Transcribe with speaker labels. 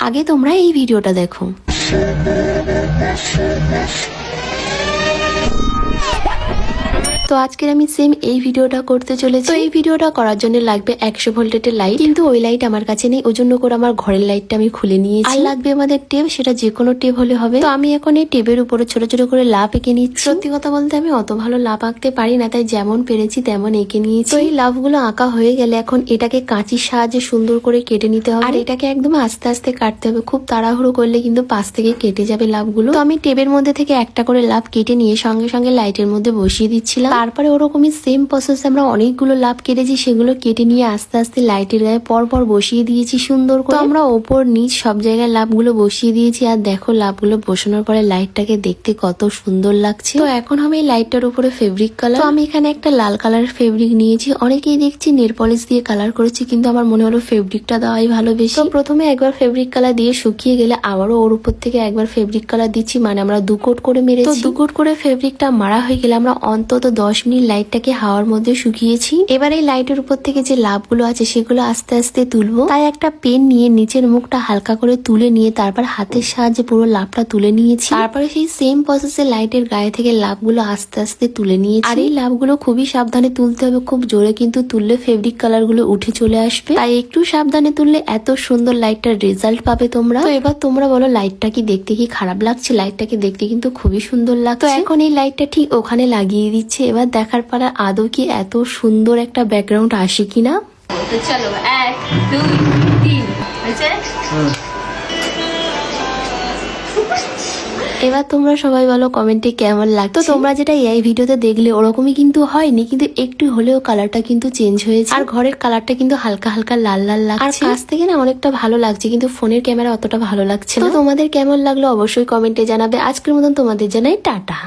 Speaker 1: আগে তোমরা এই ভিডিওটা দেখো। তো আজকের আমি সেম এই ভিডিওটা করতে চলেছি। তো এই ভিডিওটা করার জন্য লাগবে 100 ভোল্টের লাইট, কিন্তু ওই লাইট আমার কাছে নেই, ওই জন্য করে আমার ঘরের লাইটটা আমি খুলে নিয়েছি। আর লাগবে আমাদের টেপ, সেটা যে কোনো টেপ হলে হবে। তো আমি এখন এই টেপের উপরে ছোট ছোট করে লাভ এঁকে নিচ্ছি। সত্যি কথা বলতে আমি অত ভালো লাভ আঁকতে পারি না, তাই যেমন পেরেছি তেমন এঁকে নিয়েছি। তো এই লাভগুলো আঁকা হয়ে গেলে এখন এটাকে কাঁচির সাহায্যে সুন্দর করে কেটে নিতে হবে। আর এটাকে একদম আস্তে আস্তে কাটতে হবে, খুব তাড়াহুড়ো করলে কিন্তু পাশ থেকে কেটে যাবে লাভগুলো। তো আমি টেপের মধ্যে থেকে একটা করে লাভ কেটে নিয়ে সঙ্গে সঙ্গে লাইটের মধ্যে বসিয়ে দিচ্ছিলাম। তারপরে ওরকমই সেম প্রসেস আমরা অনেকগুলো লাভ কেটেছি, সেগুলো কেটে নিয়ে আস্তে আস্তে লাইটের গায়ে পর পর বসিয়ে দিয়েছি সুন্দর করে। আমরা ওপর নিচ সব জায়গায় লাভগুলো বসিয়ে দিয়েছি। আর দেখো লাভগুলো বসানোর পরে লাইটটাকে দেখতে কত সুন্দর লাগছে। তো এখন আমি এই লাইটটার উপরে ফেব্রিক কালার, তো আমি এখানে একটা লাল কালারের ফেব্রিক নিয়েছি। অনেকেই দেখছি নেল পলিশ দিয়ে কালার করেছি, কিন্তু আমার মনে হলো ফেব্রিকটা দেওয়াই ভালো বেশি। তো প্রথমে একবার ফেব্রিক কালার দিয়ে শুকিয়ে গেলে আবারও ওর উপর থেকে একবার ফেব্রিক কালার দিচ্ছি, মানে আমরা 2 কোট করে মেরেছি। তো 2 কোট করে ফেব্রিকটা মারা হয়ে গেলে আমরা অন্তত 10 মিনিট লাইটটাকে হাওয়ার মধ্যে শুকিয়েছি। এবার এই লাইটের উপর থেকে যে লাভগুলো আছে সেগুলো আস্তে আস্তে তুলবো। তাই একটা পেন নিয়ে নিচের মুখটা হালকা করে তুলে নিয়ে তারপর হাতের সাহায্যে পুরো লাভটা তুলে নিয়েছি। তারপরে সেই সেম প্রসেসে লাইটের গায়ে থেকে লাভগুলো আস্তে আস্তে তুলে নিয়েছি। আর এই লাভগুলো খুবই সাবধানে তুলতে হবে, খুব জোরে কিন্তু তুললে ফেব্রিক কালার গুলো উঠে চলে আসবে। তাই একটু সাবধানে তুললে এত সুন্দর লাইটটার রেজাল্ট পাবে তোমরা। তো এবার তোমরা বলো লাইটটা কি দেখতে কি খারাপ লাগছে? লাইটটাকে দেখতে কিন্তু খুবই সুন্দর লাগছে। তো এখন এই লাইটটা ঠিক ওখানে লাগিয়ে দিচ্ছে। এবার দেখার পর আদৌ কি এত সুন্দর একটা ব্যাকগ্রাউন্ড আসে কিনা। তো চলো 1 2 3 হয়েছে। এবার তোমরা সবাই বলো কমেন্টে কেমন লাগছে। তো তোমরা যেটা এই ভিডিওতে দেখলে ওরকমই কিন্তু হয়নি, কিন্তু একটু হলেও কালারটা কিন্তু চেঞ্জ হয়েছে। আর ঘরের কালারটা কিন্তু হালকা হালকা লাল লাল লাগছে। আর কাছ থেকে না অনেকটা ভালো লাগছে, কিন্তু ফোনের ক্যামেরা অতটা ভালো লাগছে না। তো তোমাদের কেমন লাগলো অবশ্যই কমেন্টে জানাবে। আজকের মতন তোমাদের জানাই টাটা।